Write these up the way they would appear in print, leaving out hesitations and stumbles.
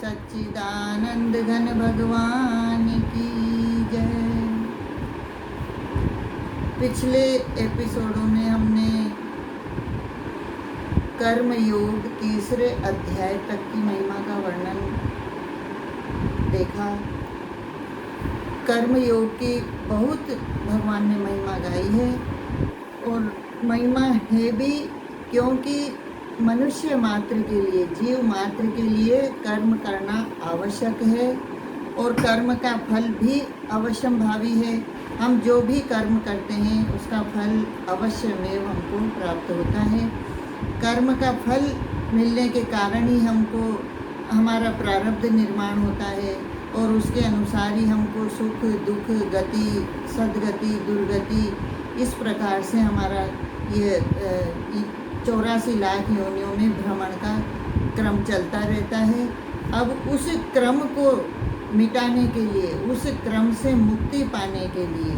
सच्चिदानंद घन भगवान की जय। पिछले एपिसोडों में हमने कर्म योग तीसरे अध्याय तक की महिमा का वर्णन देखा। कर्म योग की बहुत भगवान ने महिमा गाई है और महिमा है भी, क्योंकि मनुष्य मात्र के लिए, जीव मात्र के लिए कर्म करना आवश्यक है और कर्म का फल भी अवश्यंभावी है। हम जो भी कर्म करते हैं उसका फल अवश्यमेव हमको प्राप्त होता है। कर्म का फल मिलने के कारण ही हमको हमारा प्रारब्ध निर्माण होता है और उसके अनुसार ही हमको सुख दुख गति सद्गति दुर्गति इस प्रकार से हमारा ये 84 लाख योनियों में भ्रमण का क्रम चलता रहता है। अब उस क्रम को मिटाने के लिए, उस क्रम से मुक्ति पाने के लिए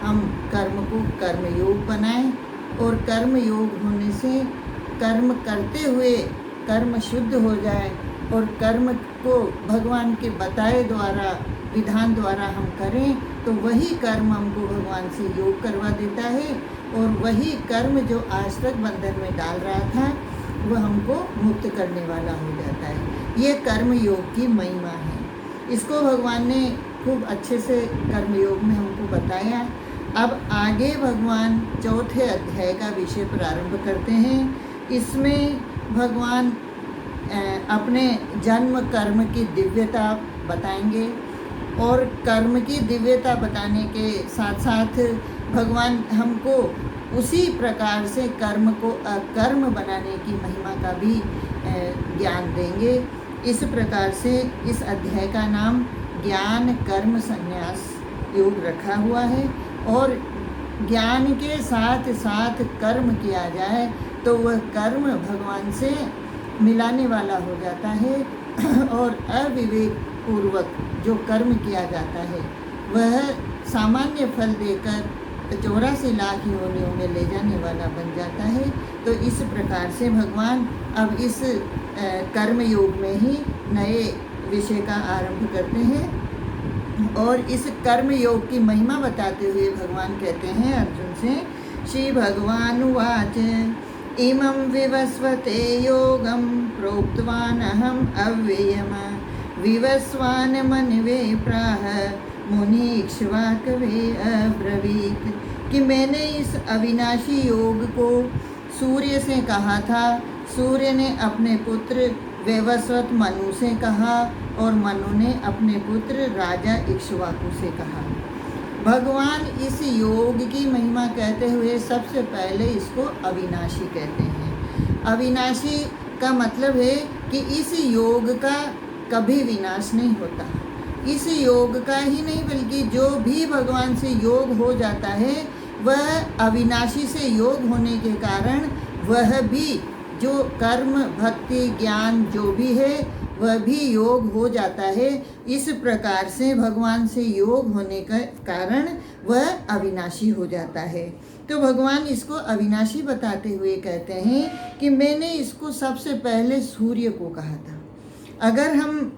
हम कर्म को कर्मयोग बनाएं और कर्म योग होने से कर्म करते हुए कर्म शुद्ध हो जाए और कर्म को भगवान के बताए द्वारा विधान द्वारा हम करें तो वही कर्म हमको भगवान से योग करवा देता है और वही कर्म जो आज तक बंधन में डाल रहा था वह हमको मुक्त करने वाला हो जाता है। ये कर्म योग की महिमा है। इसको भगवान ने खूब अच्छे से कर्म योग में हमको बताया। अब आगे भगवान चौथे अध्याय का विषय प्रारंभ करते हैं। इसमें भगवान अपने जन्म कर्म की दिव्यता बताएंगे और कर्म की दिव्यता बताने के साथ साथ भगवान हमको उसी प्रकार से कर्म को अकर्म बनाने की महिमा का भी ज्ञान देंगे। इस प्रकार से इस अध्याय का नाम ज्ञान कर्म संन्यास योग रखा हुआ है और ज्ञान के साथ साथ कर्म किया जाए तो वह कर्म भगवान से मिलाने वाला हो जाता है और अविवेक पूर्वक जो कर्म किया जाता है वह सामान्य फल देकर 84 लाख योनियों में ले जाने वाला बन जाता है। तो इस प्रकार से भगवान अब इस कर्म योग में ही नए विषय का आरंभ करते हैं और इस कर्म योग की महिमा बताते हुए भगवान कहते हैं अर्जुन से, श्री भगवान उवाच इमं विवस्वते योगं प्रोक्तवान अहम अव्ययम विवस्वान मन्वे प्राह मुनीक्ष्वाकवे अब्रवीत, कि मैंने इस अविनाशी योग को सूर्य से कहा था। सूर्य ने अपने पुत्र वैवस्वत मनु से कहा और मनु ने अपने पुत्र राजा इक्ष्वाकु से कहा। भगवान इस योग की महिमा कहते हुए सबसे पहले इसको अविनाशी कहते हैं। अविनाशी का मतलब है कि इस योग का कभी विनाश नहीं होता। इस योग का ही नहीं बल्कि जो भी भगवान से योग हो जाता है वह अविनाशी से योग होने के कारण वह भी जो कर्म भक्ति ज्ञान जो भी है वह भी योग हो जाता है। इस प्रकार से भगवान से योग होने का कारण वह अविनाशी हो जाता है। तो भगवान इसको अविनाशी बताते हुए कहते हैं कि मैंने इसको सबसे पहले सूर्य को कहा था। अगर हम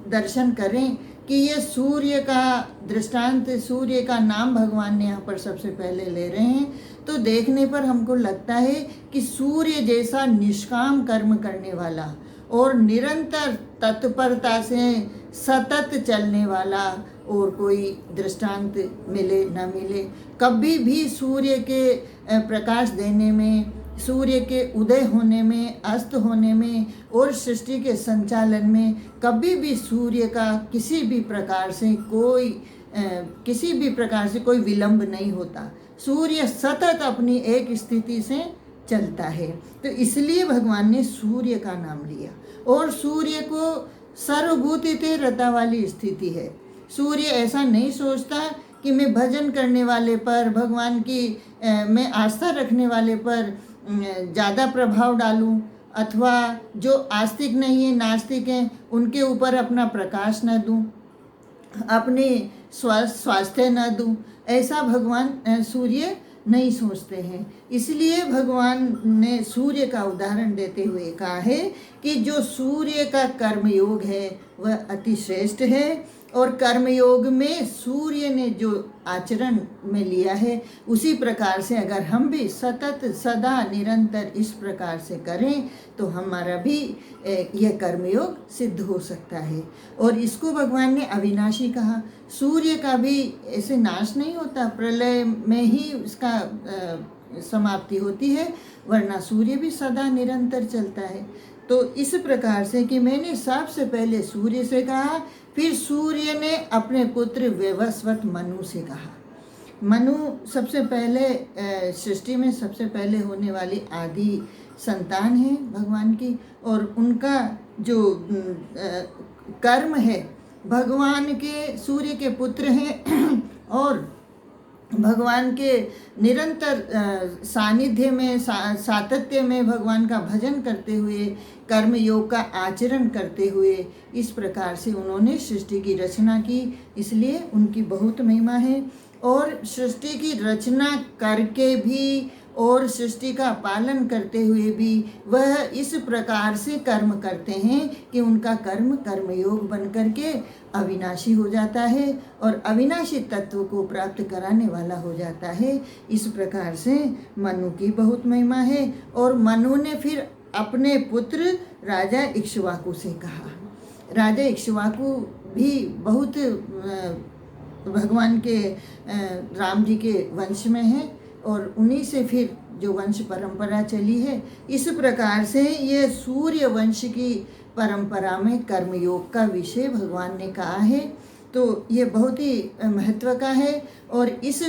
दर्शन करें कि ये सूर्य का दृष्टांत, सूर्य का नाम भगवान ने यहाँ पर सबसे पहले ले रहे हैं तो देखने पर हमको लगता है कि सूर्य जैसा निष्काम कर्म करने वाला और निरंतर तत्परता से सतत चलने वाला और कोई दृष्टांत मिले न मिले। कभी भी सूर्य के प्रकाश देने में, सूर्य के उदय होने में, अस्त होने में और सृष्टि के संचालन में कभी भी सूर्य का किसी भी प्रकार से कोई विलंब नहीं होता। सूर्य सतत अपनी एक स्थिति से चलता है। तो इसलिए भगवान ने सूर्य का नाम लिया और सूर्य को सर्वभूतिते रता वाली स्थिति है। सूर्य ऐसा नहीं सोचता कि मैं भजन करने वाले पर, भगवान की मैं आस्था रखने वाले पर ज़्यादा प्रभाव डालूं अथवा जो आस्तिक नहीं है, नास्तिक हैं, उनके ऊपर अपना प्रकाश न दूं, अपने स्वास्थ्य न दूं। ऐसा भगवान सूर्य नहीं सोचते हैं। इसलिए भगवान ने सूर्य का उदाहरण देते हुए कहा है कि जो सूर्य का कर्मयोग है वह अति श्रेष्ठ है, और कर्मयोग में सूर्य ने जो आचरण में लिया है उसी प्रकार से अगर हम भी सतत सदा निरंतर इस प्रकार से करें तो हमारा भी यह कर्मयोग सिद्ध हो सकता है। और इसको भगवान ने अविनाशी कहा। सूर्य का भी ऐसे नाश नहीं होता, प्रलय में ही इसका समाप्ति होती है, वरना सूर्य भी सदा निरंतर चलता है। तो इस प्रकार से कि मैंने सबसे पहले सूर्य से कहा, फिर सूर्य ने अपने पुत्र वैवस्वत मनु से कहा। मनु सबसे पहले सृष्टि में सबसे पहले होने वाली आदि संतान है भगवान की, और उनका जो कर्म है भगवान के सूर्य के पुत्र हैं और भगवान के निरंतर सानिध्य में सातत्य में भगवान का भजन करते हुए कर्म योग का आचरण करते हुए इस प्रकार से उन्होंने सृष्टि की रचना की। इसलिए उनकी बहुत महिमा है। और सृष्टि की रचना करके भी और सृष्टि का पालन करते हुए भी वह इस प्रकार से कर्म करते हैं कि उनका कर्म कर्मयोग बन करके अविनाशी हो जाता है और अविनाशी तत्व को प्राप्त कराने वाला हो जाता है। इस प्रकार से मनु की बहुत महिमा है। और मनु ने फिर अपने पुत्र राजा इक्ष्वाकु से कहा। राजा इक्ष्वाकु भी बहुत भगवान के राम जी के वंश में है और उन्हीं से फिर जो वंश परंपरा चली है। इस प्रकार से ये सूर्य वंश की परंपरा में कर्मयोग का विषय भगवान ने कहा है। तो ये बहुत ही महत्व का है। और इस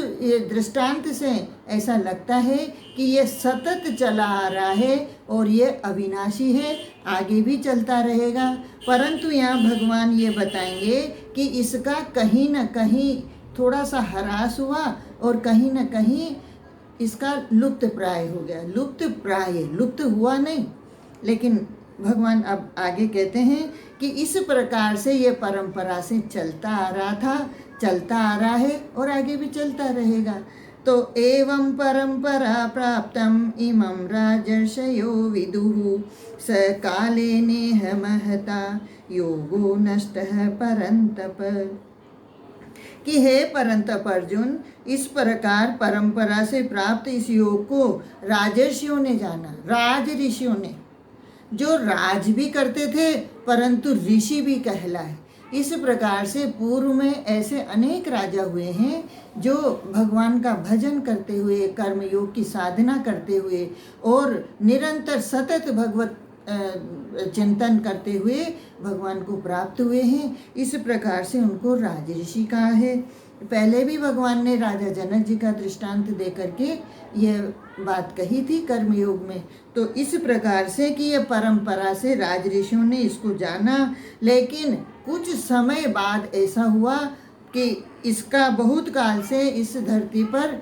दृष्टांत से ऐसा लगता है कि ये सतत चला आ रहा है और ये अविनाशी है, आगे भी चलता रहेगा। परंतु यहाँ भगवान ये बताएंगे कि इसका कहीं न कहीं थोड़ा सा ह्रास हुआ और कहीं न कहीं इसका लुप्त प्राय हो गया। लुप्त प्राय, लुप्त हुआ नहीं, लेकिन भगवान अब आगे कहते हैं कि इस प्रकार से ये परंपरा से चलता आ रहा था, चलता आ रहा है और आगे भी चलता रहेगा। तो एवं परंपरा प्राप्तम इमं राजर्षयो विदुः स काले नेह महता योगो नष्टः परंतप। कि हे परंतप अर्जुन, इस प्रकार परंपरा से प्राप्त इस योग को राजर्षियों ने जाना। राज ऋषियों ने, जो राज भी करते थे परंतु ऋषि भी कहलाए। इस प्रकार से पूर्व में ऐसे अनेक राजा हुए हैं जो भगवान का भजन करते हुए, कर्मयोग की साधना करते हुए और निरंतर सतत भगवत चिंतन करते हुए भगवान को प्राप्त हुए हैं। इस प्रकार से उनको राजऋषि कहा है। पहले भी भगवान ने राजा जनक जी का दृष्टांत दे करके यह बात कही थी कर्मयोग में। तो इस प्रकार से कि यह परंपरा से राजऋषियों ने इसको जाना, लेकिन कुछ समय बाद ऐसा हुआ कि इसका बहुत काल से इस धरती पर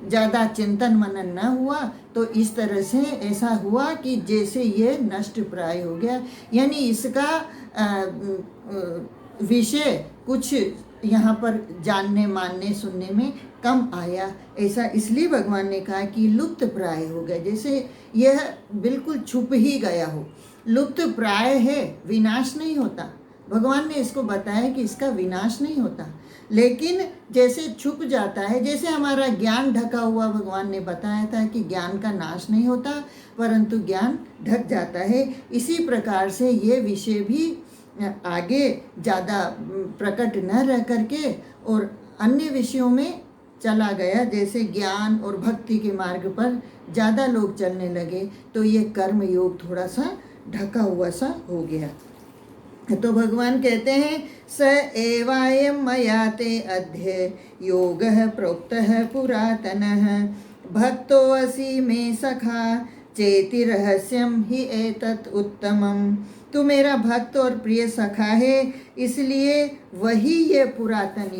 ज़्यादा चिंतन मनन न हुआ। तो इस तरह से ऐसा हुआ कि जैसे ये नष्ट प्राय हो गया, यानी इसका विषय कुछ यहाँ पर जानने, मानने, सुनने में कम आया। ऐसा इसलिए भगवान ने कहा कि लुप्त प्राय हो गया, जैसे यह बिल्कुल छुप ही गया हो। लुप्त प्राय है, विनाश नहीं होता। भगवान ने इसको बताया कि इसका विनाश नहीं होता, लेकिन जैसे छुप जाता है, जैसे हमारा ज्ञान ढका हुआ, भगवान ने बताया था कि ज्ञान का नाश नहीं होता परंतु ज्ञान ढक जाता है। इसी प्रकार से ये विषय भी आगे ज़्यादा प्रकट न रह करके और अन्य विषयों में चला गया। जैसे ज्ञान और भक्ति के मार्ग पर ज़्यादा लोग चलने लगे तो ये कर्म योग थोड़ा सा ढका हुआ सा हो गया। तो भगवान कहते हैं स एवायं मया ते अद्य योगः प्रोक्तः पुरातनः भक्तोऽसि मे सखा चेति रहस्यम ही एतत् उत्तमम्। तू मेरा भक्त और प्रिय सखा है, इसलिए वही ये पुरातन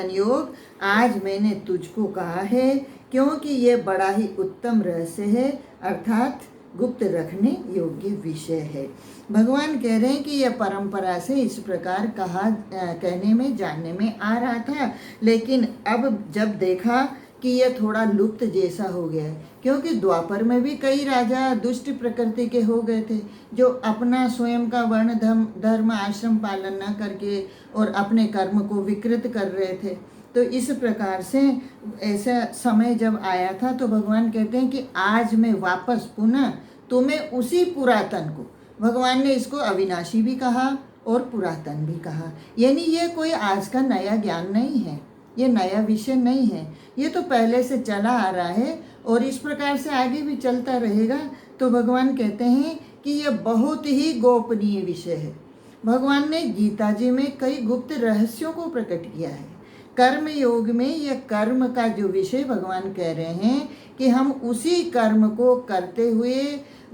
योग आज मैंने तुझको कहा है, क्योंकि ये बड़ा ही उत्तम रहस्य है। अर्थात गुप्त रखने योग्य विषय है। भगवान कह रहे हैं कि यह परंपरा से इस प्रकार कहने में जानने में आ रहा था, लेकिन अब जब देखा कि यह थोड़ा लुप्त जैसा हो गया है, क्योंकि द्वापर में भी कई राजा दुष्ट प्रकृति के हो गए थे, जो अपना स्वयं का वर्ण धर्म आश्रम पालन न करके और अपने कर्म को विकृत कर रहे थे। तो इस प्रकार से ऐसा समय जब आया था, तो भगवान कहते हैं कि आज मैं वापस पुनः तुम्हें उसी पुरातन को, भगवान ने इसको अविनाशी भी कहा और पुरातन भी कहा, यानी ये कोई आज का नया ज्ञान नहीं है, ये नया विषय नहीं है, ये तो पहले से चला आ रहा है और इस प्रकार से आगे भी चलता रहेगा। तो भगवान कहते हैं कि यह बहुत ही गोपनीय विषय है। भगवान ने गीता जी में कई गुप्त रहस्यों को प्रकट किया है। कर्म योग में यह कर्म का जो विषय भगवान कह रहे हैं कि हम उसी कर्म को करते हुए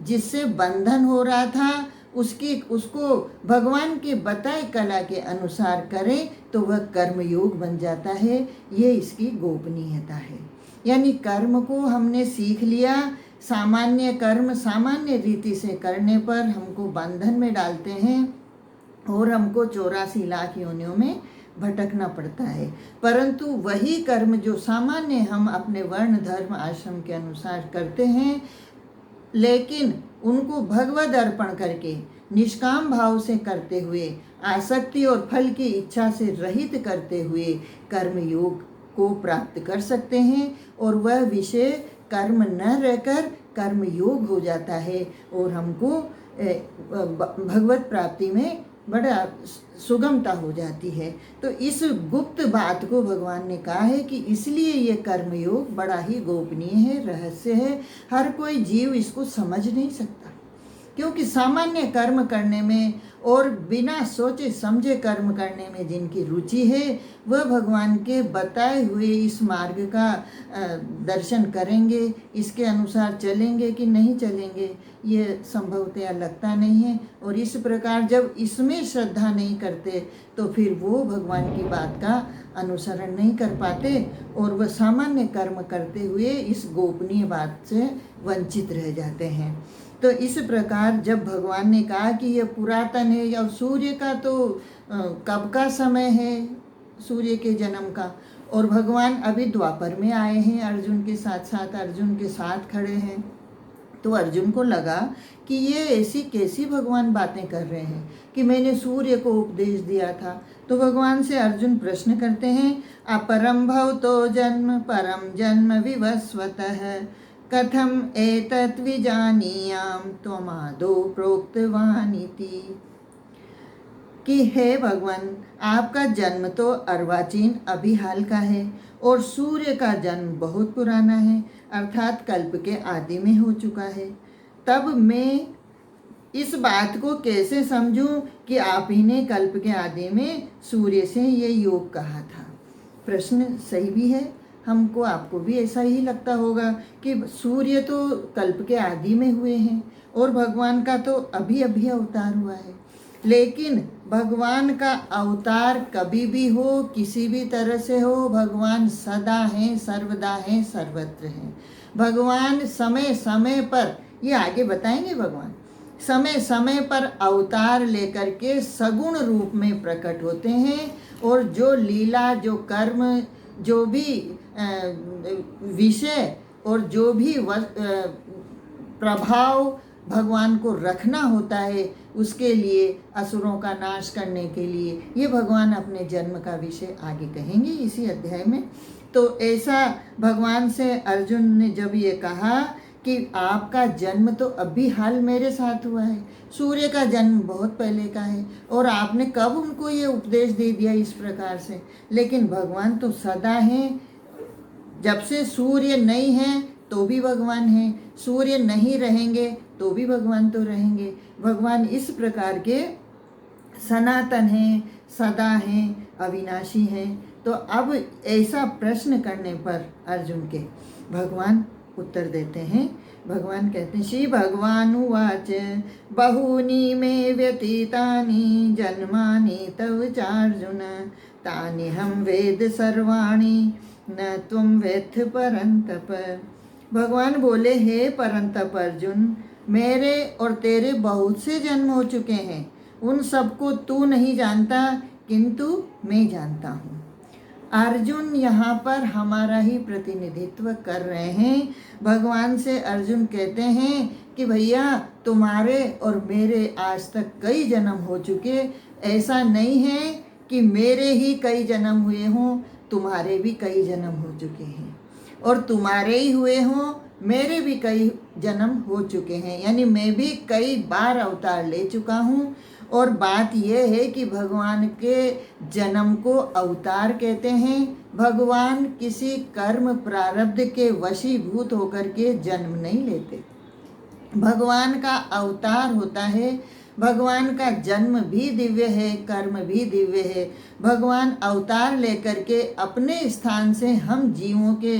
जिससे बंधन हो रहा था उसको भगवान के बताए कला के अनुसार करें तो वह कर्म योग बन जाता है। ये इसकी गोपनीयता है। यानी कर्म को हमने सीख लिया, सामान्य कर्म सामान्य रीति से करने पर हमको बंधन में डालते हैं और हमको 84 लाख योनियों में भटकना पड़ता है। परंतु वही कर्म जो सामान्य हम अपने वर्ण धर्म आश्रम के अनुसार करते हैं, लेकिन उनको भगवद अर्पण करके निष्काम भाव से करते हुए, आसक्ति और फल की इच्छा से रहित करते हुए कर्म योग को प्राप्त कर सकते हैं और वह विषय कर्म न रहकर कर्म योग हो जाता है और हमको भगवत प्राप्ति में बड़ा सुगमता हो जाती है। तो इस गुप्त बात को भगवान ने कहा है कि इसलिए ये कर्मयोग बड़ा ही गोपनीय है, रहस्य है। हर कोई जीव इसको समझ नहीं सकता, क्योंकि सामान्य कर्म करने में और बिना सोचे समझे कर्म करने में जिनकी रुचि है वह भगवान के बताए हुए इस मार्ग का दर्शन करेंगे, इसके अनुसार चलेंगे कि नहीं चलेंगे ये संभवतया लगता नहीं है। और इस प्रकार जब इसमें श्रद्धा नहीं करते तो फिर वो भगवान की बात का अनुसरण नहीं कर पाते और वह सामान्य कर्म करते हुए इस गोपनीय बात से वंचित रह जाते हैं। तो इस प्रकार जब भगवान ने कहा कि यह पुरातन है, या सूर्य का तो कब का समय है, सूर्य के जन्म का, और भगवान अभी द्वापर में आए हैं, अर्जुन के साथ खड़े हैं। तो अर्जुन को लगा कि ये ऐसी कैसी भगवान बातें कर रहे हैं कि मैंने सूर्य को उपदेश दिया था। तो भगवान से अर्जुन प्रश्न करते हैं, अपरम भवतो जन्म परम जन्म विवस्वतः कथम एतत् विजानीयाम त्वमादौ प्रोक्तवानिति। कि हे भगवान, आपका जन्म तो अर्वाचीन अभी हाल का है और सूर्य का जन्म बहुत पुराना है, अर्थात कल्प के आदि में हो चुका है। तब मैं इस बात को कैसे समझूं कि आप ही ने कल्प के आदि में सूर्य से ये योग कहा था। प्रश्न सही भी है, हमको आपको भी ऐसा ही लगता होगा कि सूर्य तो कल्प के आदि में हुए हैं और भगवान का तो अभी अभी अवतार हुआ है। लेकिन भगवान का अवतार कभी भी हो, किसी भी तरह से हो, भगवान सदा हैं, सर्वदा हैं, सर्वत्र हैं। भगवान समय समय पर, ये आगे बताएंगे, भगवान समय समय पर अवतार लेकर के सगुण रूप में प्रकट होते हैं और जो लीला, जो कर्म, जो भी विषय और जो भी प्रभाव भगवान को रखना होता है, उसके लिए, असुरों का नाश करने के लिए, ये भगवान अपने जन्म का विषय आगे कहेंगे इसी अध्याय में। तो ऐसा भगवान से अर्जुन ने जब ये कहा कि आपका जन्म तो अभी हाल मेरे साथ हुआ है, सूर्य का जन्म बहुत पहले का है और आपने कब उनको ये उपदेश दे दिया इस प्रकार से। लेकिन भगवान तो सदा हैं, जब से सूर्य नहीं है तो भी भगवान हैं, सूर्य नहीं रहेंगे तो भी भगवान तो रहेंगे। भगवान इस प्रकार के सनातन हैं, सदा हैं, अविनाशी हैं। तो अब ऐसा प्रश्न करने पर अर्जुन के भगवान उत्तर देते हैं। भगवान कहते हैं, श्री भगवान उवाच बहूनि मे व्यतीतानि जन्मानि तव चार्जुन तानि हम वेद सर्वाणि न तुम वेत्थ परंतप। भगवान बोले, हे परंतप अर्जुन, मेरे और तेरे बहुत से जन्म हो चुके हैं, उन सबको तू नहीं जानता, किंतु मैं जानता हूँ। अर्जुन यहाँ पर हमारा ही प्रतिनिधित्व कर रहे हैं। भगवान से अर्जुन कहते हैं कि भैया तुम्हारे और मेरे आज तक कई जन्म हो चुके, ऐसा नहीं है कि मेरे ही कई जन्म हुए हों, तुम्हारे भी कई जन्म हो चुके हैं, और तुम्हारे ही हुए हों मेरे भी कई जन्म हो चुके हैं, यानी मैं भी कई बार अवतार ले चुका हूँ। और बात यह है कि भगवान के जन्म को अवतार कहते हैं। भगवान किसी कर्म प्रारब्ध के वशीभूत होकर के जन्म नहीं लेते। भगवान का अवतार होता है। भगवान का जन्म भी दिव्य है, कर्म भी दिव्य है। भगवान अवतार लेकर के अपने स्थान से हम जीवों के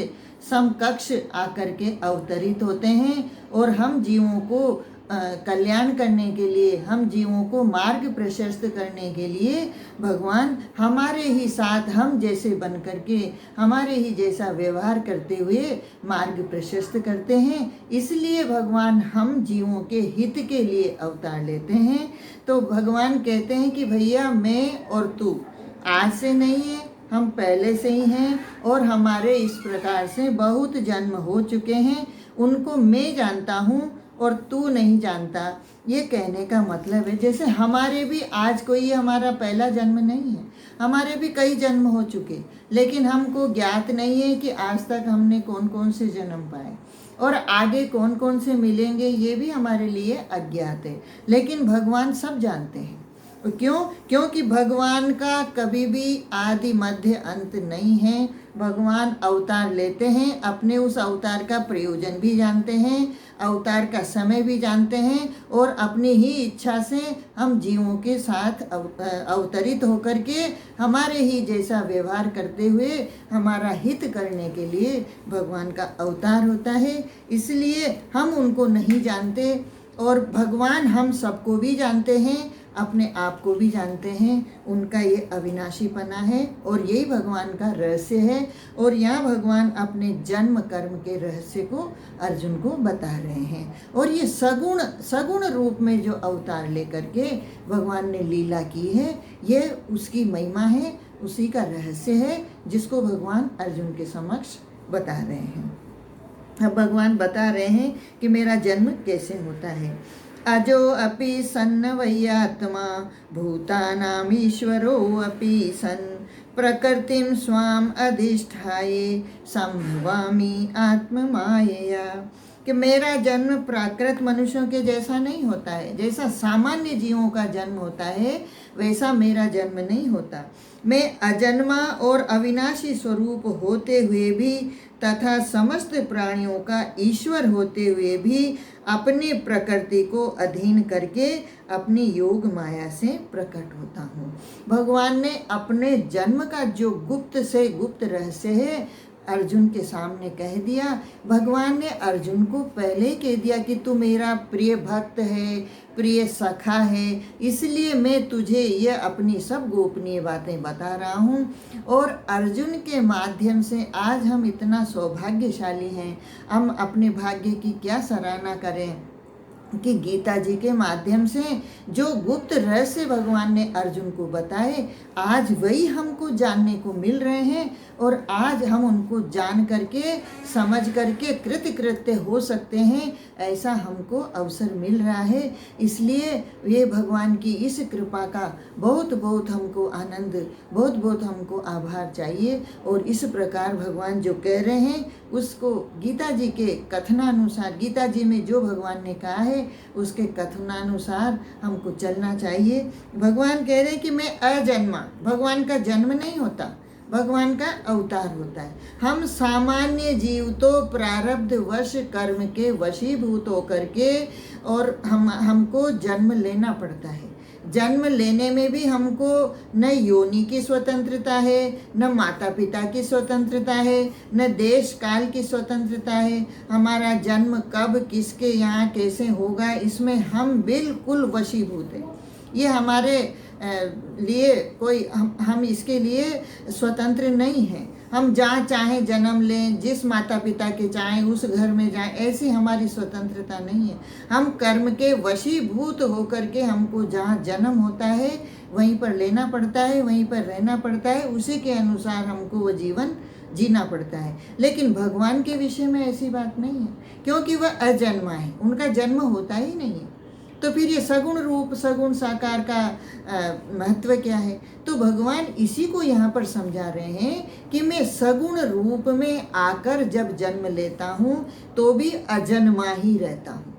समकक्ष आकर के अवतरित होते हैं, और हम जीवों को कल्याण करने के लिए, हम जीवों को मार्ग प्रशस्त करने के लिए भगवान हमारे ही साथ हम जैसे बन करके, हमारे ही जैसा व्यवहार करते हुए मार्ग प्रशस्त करते हैं। इसलिए भगवान हम जीवों के हित के लिए अवतार लेते हैं। तो भगवान कहते हैं कि भैया मैं और तू आज से नहीं है, हम पहले से ही हैं, और हमारे इस प्रकार से बहुत जन्म हो चुके हैं, उनको मैं जानता हूँ और तू नहीं जानता। ये कहने का मतलब है जैसे हमारे भी आज कोई हमारा पहला जन्म नहीं है, हमारे भी कई जन्म हो चुके, लेकिन हमको ज्ञात नहीं है कि आज तक हमने कौन कौन से जन्म पाए और आगे कौन कौन से मिलेंगे, ये भी हमारे लिए अज्ञात है। लेकिन भगवान सब जानते हैं। क्यों? क्योंकि भगवान का कभी भी आदि मध्य अंत नहीं है। भगवान अवतार लेते हैं, अपने उस अवतार का प्रयोजन भी जानते हैं, अवतार का समय भी जानते हैं, और अपनी ही इच्छा से हम जीवों के साथ अवतरित होकर के हमारे ही जैसा व्यवहार करते हुए हमारा हित करने के लिए भगवान का अवतार होता है। इसलिए हम उनको नहीं जानते, और भगवान हम सबको भी जानते हैं, अपने आप को भी जानते हैं। उनका ये अविनाशीपना है, और यही भगवान का रहस्य है। और यहाँ भगवान अपने जन्म कर्म के रहस्य को अर्जुन को बता रहे हैं। और ये सगुण रूप में जो अवतार लेकर के भगवान ने लीला की है, ये उसकी महिमा है, उसी का रहस्य है, जिसको भगवान अर्जुन के समक्ष बता रहे हैं। अब भगवान बता रहे हैं कि मेरा जन्म कैसे होता है। अजो अपि सन्न वैयात्मा भूतानाम ईश्वरो अपि सन् प्रकृतिं स्वाम अधिष्ठाये संभवामि आत्ममायया। कि मेरा जन्म प्राकृत मनुष्यों के जैसा नहीं होता है, जैसा सामान्य जीवों का जन्म होता है वैसा मेरा जन्म नहीं होता। मैं अजन्मा और अविनाशी स्वरूप होते हुए भी तथा समस्त प्राणियों का ईश्वर होते हुए भी अपनी प्रकृति को अधीन करके अपनी योग माया से प्रकट होता हूँ। भगवान ने अपने जन्म का जो गुप्त से गुप्त रहस्य है अर्जुन के सामने कह दिया। भगवान ने अर्जुन को पहले कह दिया कि तू मेरा प्रिय भक्त है, प्रिय सखा है, इसलिए मैं तुझे ये अपनी सब गोपनीय बातें बता रहा हूँ। और अर्जुन के माध्यम से आज हम इतना सौभाग्यशाली हैं। हम अपने भाग्य की क्या सराहना करें कि गीता जी के माध्यम से जो गुप्त रहस्य भगवान ने अर्जुन को बताए, आज वही हमको जानने को मिल रहे हैं, और आज हम उनको जान करके समझ करके कृतकृत्य हो सकते हैं, ऐसा हमको अवसर मिल रहा है। इसलिए ये भगवान की इस कृपा का बहुत बहुत हमको आनंद, बहुत बहुत हमको आभार चाहिए। और इस प्रकार भगवान जो कह रहे हैं उसको गीता जी के कथनानुसार, गीता जी में जो भगवान ने कहा है उसके कथनानुसार हमको चलना चाहिए। भगवान कह रहे हैं कि मैं अजन्मा, भगवान का जन्म नहीं होता, भगवान का अवतार होता है। हम सामान्य जीव तो प्रारब्ध वश कर्म के वशीभूत होकर के और हमको जन्म लेना पड़ता है। जन्म लेने में भी हमको न योनि की स्वतंत्रता है, न माता पिता की स्वतंत्रता है, न देश काल की स्वतंत्रता है। हमारा जन्म कब किसके यहाँ कैसे होगा इसमें हम बिल्कुल वशीभूत हैं। ये हमारे लिए कोई हम इसके लिए स्वतंत्र नहीं हैं। हम जहाँ चाहें जन्म लें, जिस माता पिता के चाहें उस घर में जाएं, ऐसी हमारी स्वतंत्रता नहीं है। हम कर्म के वशीभूत होकर के हमको जहाँ जन्म होता है वहीं पर लेना पड़ता है, वहीं पर रहना पड़ता है, उसी के अनुसार हमको वो जीवन जीना पड़ता है। लेकिन भगवान के विषय में ऐसी बात नहीं है, क्योंकि वह अजन्मा है, उनका जन्म होता ही नहीं है। तो फिर ये सगुण रूप सगुण साकार का महत्व क्या है? तो भगवान इसी को यहाँ पर समझा रहे हैं कि मैं सगुण रूप में आकर जब जन्म लेता हूँ तो भी अजन्मा ही रहता हूँ।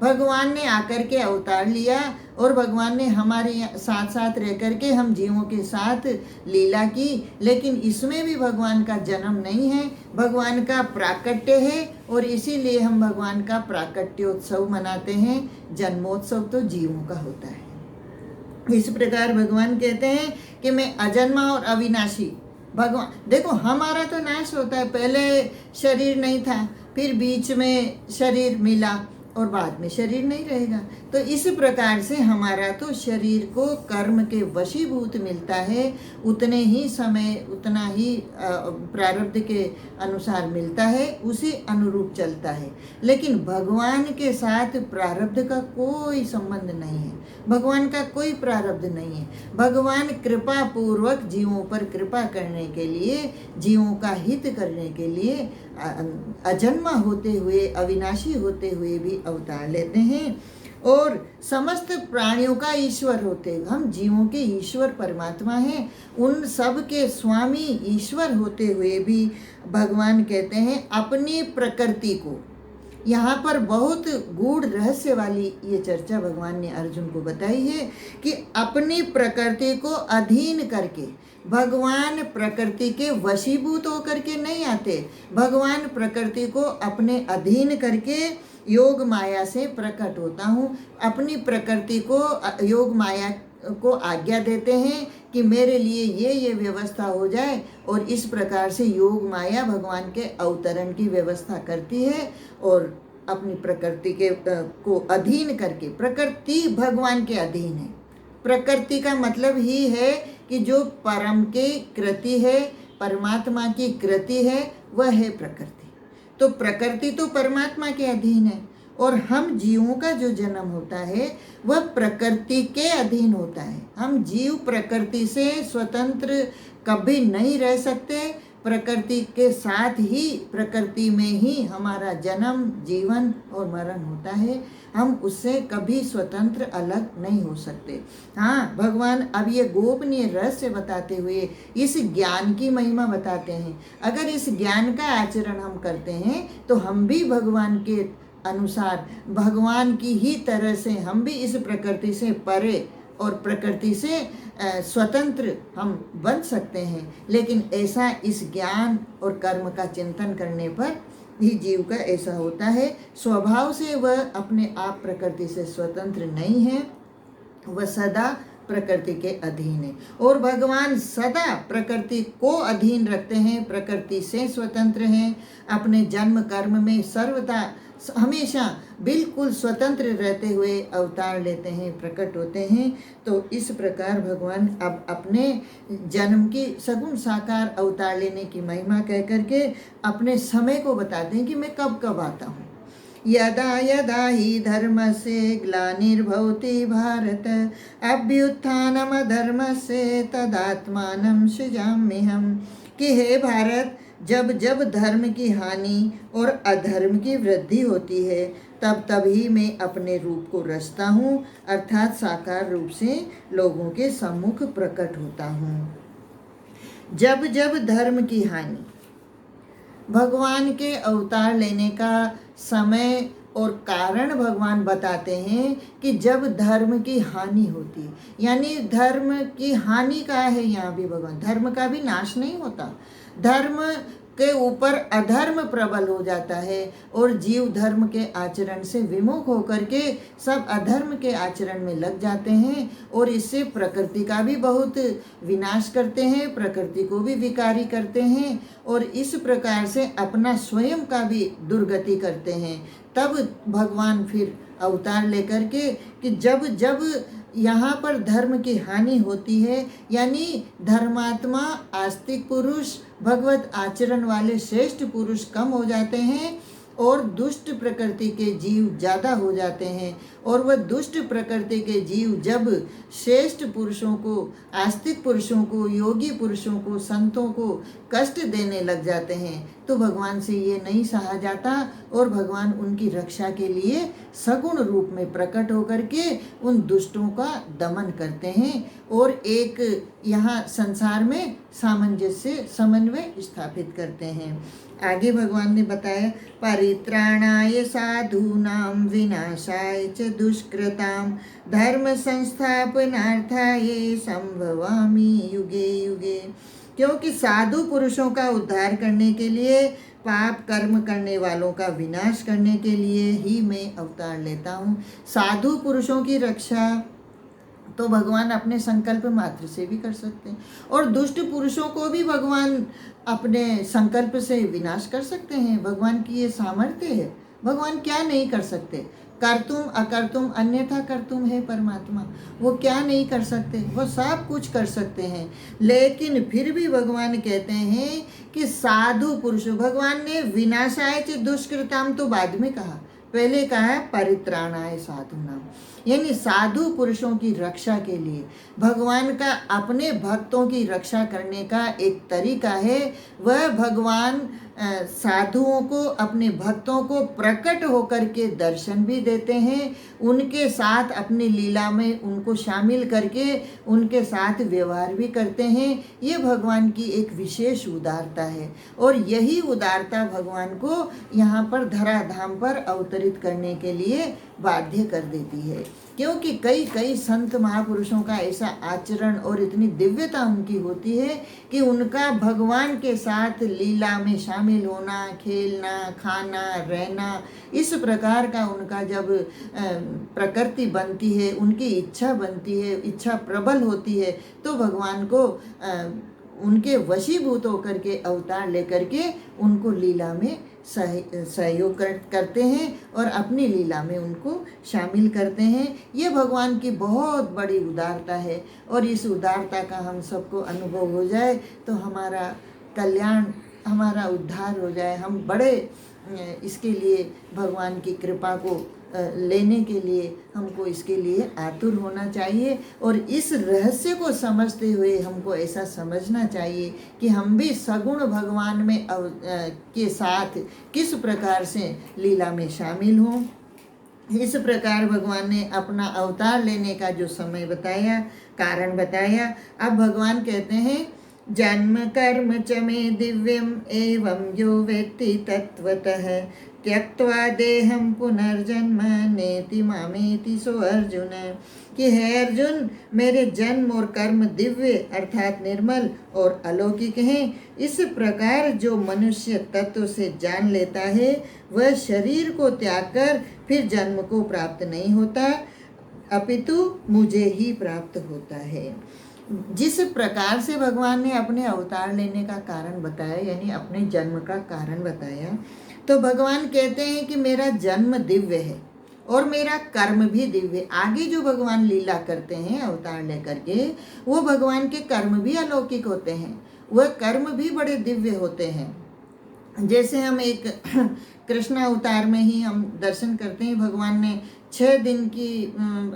भगवान ने आकर के अवतार लिया और भगवान ने हमारे साथ साथ रह कर के हम जीवों के साथ लीला की, लेकिन इसमें भी भगवान का जन्म नहीं है, भगवान का प्राकट्य है। और इसीलिए हम भगवान का प्राकट्योत्सव मनाते हैं। जन्मोत्सव तो जीवों का होता है। इस प्रकार भगवान कहते हैं कि मैं अजन्मा और अविनाशी। भगवान देखो, हमारा तो नाश होता है, पहले शरीर नहीं था, फिर बीच में शरीर मिला और बाद में शरीर नहीं रहेगा। तो इस प्रकार से हमारा तो शरीर को कर्म के वशीभूत मिलता है, उतने ही समय उतना ही प्रारब्ध के अनुसार मिलता है, उसी अनुरूप चलता है। लेकिन भगवान के साथ प्रारब्ध का कोई संबंध नहीं है, भगवान का कोई प्रारब्ध नहीं है। भगवान कृपा पूर्वक जीवों पर कृपा करने के लिए, जीवों का हित करने के लिए अजन्मा होते हुए, अविनाशी होते हुए भी अवतार लेते हैं और समस्त प्राणियों का ईश्वर होते हुए, हम जीवों के ईश्वर परमात्मा हैं, उन सब के स्वामी ईश्वर होते हुए भी भगवान कहते हैं अपनी प्रकृति को। यहाँ पर बहुत गूढ़ रहस्य वाली ये चर्चा भगवान ने अर्जुन को बताई है कि अपनी प्रकृति को अधीन करके, भगवान प्रकृति के वशीभूत होकर के नहीं आते, भगवान प्रकृति को अपने अधीन करके योग माया से प्रकट होता हूँ। अपनी प्रकृति को योग माया को आज्ञा देते हैं कि मेरे लिए ये व्यवस्था हो जाए, और इस प्रकार से योग माया भगवान के अवतरण की व्यवस्था करती है और अपनी प्रकृति के को अधीन करके, प्रकृति भगवान के अधीन है। प्रकृति का मतलब ही है कि जो परम की कृति है, परमात्मा की कृति है, वह है प्रकृति। तो प्रकृति तो परमात्मा के अधीन है, और हम जीवों का जो जन्म होता है वह प्रकृति के अधीन होता है। हम जीव प्रकृति से स्वतंत्र कभी नहीं रह सकते, प्रकृति के साथ ही, प्रकृति में ही हमारा जन्म, जीवन और मरण होता है। हम उससे कभी स्वतंत्र अलग नहीं हो सकते। हाँ, भगवान अब ये गोपनीय रहस्य बताते हुए इस ज्ञान की महिमा बताते हैं। अगर इस ज्ञान का आचरण हम करते हैं तो हम भी भगवान के अनुसार, भगवान की ही तरह से हम भी इस प्रकृति से परे और प्रकृति से स्वतंत्र हम बन सकते हैं। लेकिन ऐसा इस ज्ञान और कर्म का चिंतन करने पर ही जीव का ऐसा होता है। स्वभाव से वह अपने आप प्रकृति से स्वतंत्र नहीं है, वह सदा प्रकृति के अधीन है। और भगवान सदा प्रकृति को अधीन रखते हैं, प्रकृति से स्वतंत्र हैं, अपने जन्म कर्म में सर्वदा हमेशा बिल्कुल स्वतंत्र रहते हुए अवतार लेते हैं, प्रकट होते हैं। तो इस प्रकार भगवान अब अपने जन्म की सगुण साकार अवतार लेने की महिमा कह करके अपने समय को बताते हैं कि मैं कब कब आता हूँ। यदा यदा हि धर्मस्य ग्लानिर्भवति भारत अभ्युत्थानमधर्मस्य तदात्मानं सृजाम्यहम्। कि हे भारत, जब जब धर्म की हानि और अधर्म की वृद्धि होती है तब तभी मैं अपने रूप को रचता हूँ, अर्थात साकार रूप से लोगों के सम्मुख प्रकट होता हूँ। जब जब धर्म की हानि, भगवान के अवतार लेने का समय और कारण भगवान बताते हैं कि जब धर्म की हानि होती है, यानी धर्म की हानि का है। यहाँ भी भगवान, धर्म का भी नाश नहीं होता, धर्म के ऊपर अधर्म प्रबल हो जाता है और जीव धर्म के आचरण से विमुख होकर के सब अधर्म के आचरण में लग जाते हैं और इससे प्रकृति का भी बहुत विनाश करते हैं, प्रकृति को भी विकारी करते हैं और इस प्रकार से अपना स्वयं का भी दुर्गति करते हैं। तब भगवान फिर अवतार लेकर के कि जब जब यहाँ पर धर्म की हानि होती है, यानी धर्मात्मा, आस्तिक पुरुष, भगवत आचरण वाले श्रेष्ठ पुरुष कम हो जाते हैं और दुष्ट प्रकृति के जीव ज़्यादा हो जाते हैं। और वह दुष्ट प्रकृति के जीव जब श्रेष्ठ पुरुषों को, आस्तिक पुरुषों को, योगी पुरुषों को, संतों को कष्ट देने लग जाते हैं तो भगवान से ये नहीं सहा जाता और भगवान उनकी रक्षा के लिए सगुण रूप में प्रकट होकर के उन दुष्टों का दमन करते हैं और एक यहाँ संसार में सामंजस्य, समन्वय स्थापित करते हैं। आगे भगवान ने बताया, परित्राणाय साधूनां विनाशाय च दुष्कृतां धर्म संस्थापनार्थाय संभवामि युगे युगे। क्योंकि साधु पुरुषों का उद्धार करने के लिए, पाप कर्म करने वालों का विनाश करने के लिए ही मैं अवतार लेता हूँ। साधु पुरुषों की रक्षा तो भगवान अपने संकल्प मात्र से भी कर सकते हैं और दुष्ट पुरुषों को भी भगवान अपने संकल्प से विनाश कर सकते हैं। भगवान की ये सामर्थ्य है। भगवान क्या नहीं कर सकते? कर्तुम अकर्तुम अन्यथा कर्तुम है परमात्मा। वो क्या नहीं कर सकते? वो सब कुछ कर सकते हैं। लेकिन फिर भी भगवान कहते हैं कि साधु पुरुष, भगवान ने विनाशाय च दुष्कृताम तो बाद में कहा, पहले कहा है परित्राणाय साधुनाम, यानी साधु पुरुषों की रक्षा के लिए भगवान का अपने भक्तों की रक्षा करने का एक तरीका है। वह भगवान साधुओं को, अपने भक्तों को प्रकट होकर के दर्शन भी देते हैं, उनके साथ अपनी लीला में उनको शामिल करके उनके साथ व्यवहार भी करते हैं। ये भगवान की एक विशेष उदारता है और यही उदारता भगवान को यहाँ पर धराधाम पर अवतरित करने के लिए बाध्य कर देती है। क्योंकि कई संत महापुरुषों का ऐसा आचरण और इतनी दिव्यता उनकी होती है कि उनका भगवान के साथ लीला में शामिल होना, खेलना, खाना, रहना, इस प्रकार का उनका जब प्रकृति बनती है, उनकी इच्छा बनती है, इच्छा प्रबल होती है, तो भगवान को उनके वशीभूत होकर के अवतार लेकर के उनको लीला में सहयोग करते हैं और अपनी लीला में उनको शामिल करते हैं। ये भगवान की बहुत बड़ी उदारता है और इस उदारता का हम सबको अनुभव हो जाए तो हमारा कल्याण, हमारा उद्धार हो जाए। हम बड़े इसके लिए भगवान की कृपा को लेने के लिए हमको इसके लिए आतुर होना चाहिए और इस रहस्य को समझते हुए हमको ऐसा समझना चाहिए कि हम भी सगुण भगवान में के साथ किस प्रकार से लीला में शामिल हों। इस प्रकार भगवान ने अपना अवतार लेने का जो समय बताया, कारण बताया। अब भगवान कहते हैं, जन्म कर्म च मे दिव्यम एवं यो वेत्ति तत्वतः त्यक्त्वा देहम पुनर्जन्म नेति मामेति सो अर्जुन। कि हे अर्जुन, मेरे जन्म और कर्म दिव्य अर्थात निर्मल और अलौकिक हैं। इस प्रकार जो मनुष्य तत्व से जान लेता है वह शरीर को त्याग कर फिर जन्म को प्राप्त नहीं होता, अपितु मुझे ही प्राप्त होता है। जिस प्रकार से भगवान ने अपने अवतार लेने का कारण बताया, यानी अपने जन्म का कारण बताया, तो भगवान कहते हैं कि मेरा जन्म दिव्य है और मेरा कर्म भी दिव्य। आगे जो भगवान लीला करते हैं अवतार लेकर के, वो भगवान के कर्म भी अलौकिक होते हैं, वह कर्म भी बड़े दिव्य होते हैं। जैसे हम एक कृष्ण अवतार में ही हम दर्शन करते हैं, भगवान ने 6 दिन की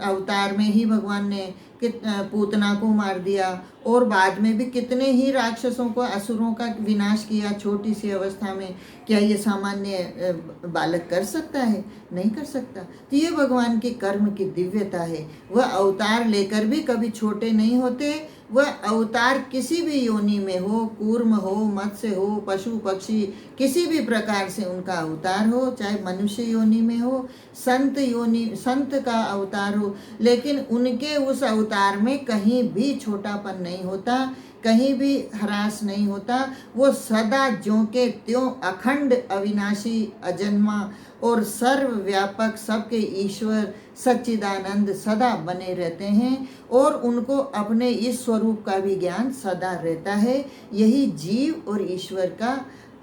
अवतार में ही भगवान ने पूतना को मार दिया और बाद में भी कितने ही राक्षसों को, असुरों का विनाश किया छोटी सी अवस्था में। क्या ये सामान्य बालक कर सकता है? नहीं कर सकता। तो ये भगवान के कर्म की दिव्यता है। वह अवतार लेकर भी कभी छोटे नहीं होते। वह अवतार किसी भी योनि में हो, कूर्म हो, मत्स्य हो, पशु पक्षी, किसी भी प्रकार से उनका अवतार हो, चाहे मनुष्य योनि में हो, संत योनि, संत का अवतार हो, लेकिन उनके उस अवतार में कहीं भी छोटापन नहीं होता, कहीं भी ह्रास नहीं होता। वो सदा ज्यों के त्यों अखंड, अविनाशी, अजन्मा और सर्वव्यापक, सबके ईश्वर सच्चिदानंद सदा बने रहते हैं और उनको अपने इस स्वरूप का भी ज्ञान सदा रहता है। यही जीव और ईश्वर का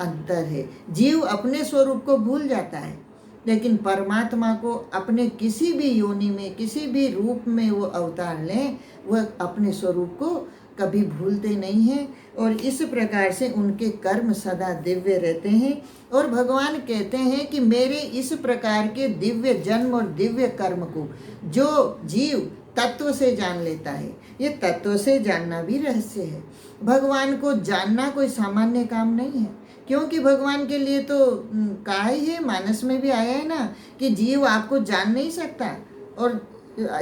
अंतर है। जीव अपने स्वरूप को भूल जाता है, लेकिन परमात्मा को अपने किसी भी योनि में, किसी भी रूप में वो अवतार लें, वह अपने स्वरूप को कभी भूलते नहीं हैं। और इस प्रकार से उनके कर्म सदा दिव्य रहते हैं। और भगवान कहते हैं कि मेरे इस प्रकार के दिव्य जन्म और दिव्य कर्म को जो जीव तत्व से जान लेता है, ये तत्व से जानना भी रहस्य है। भगवान को जानना कोई सामान्य काम नहीं है, क्योंकि भगवान के लिए तो कहा ही है, मानस में भी आया है ना, कि जीव आपको जान नहीं सकता, और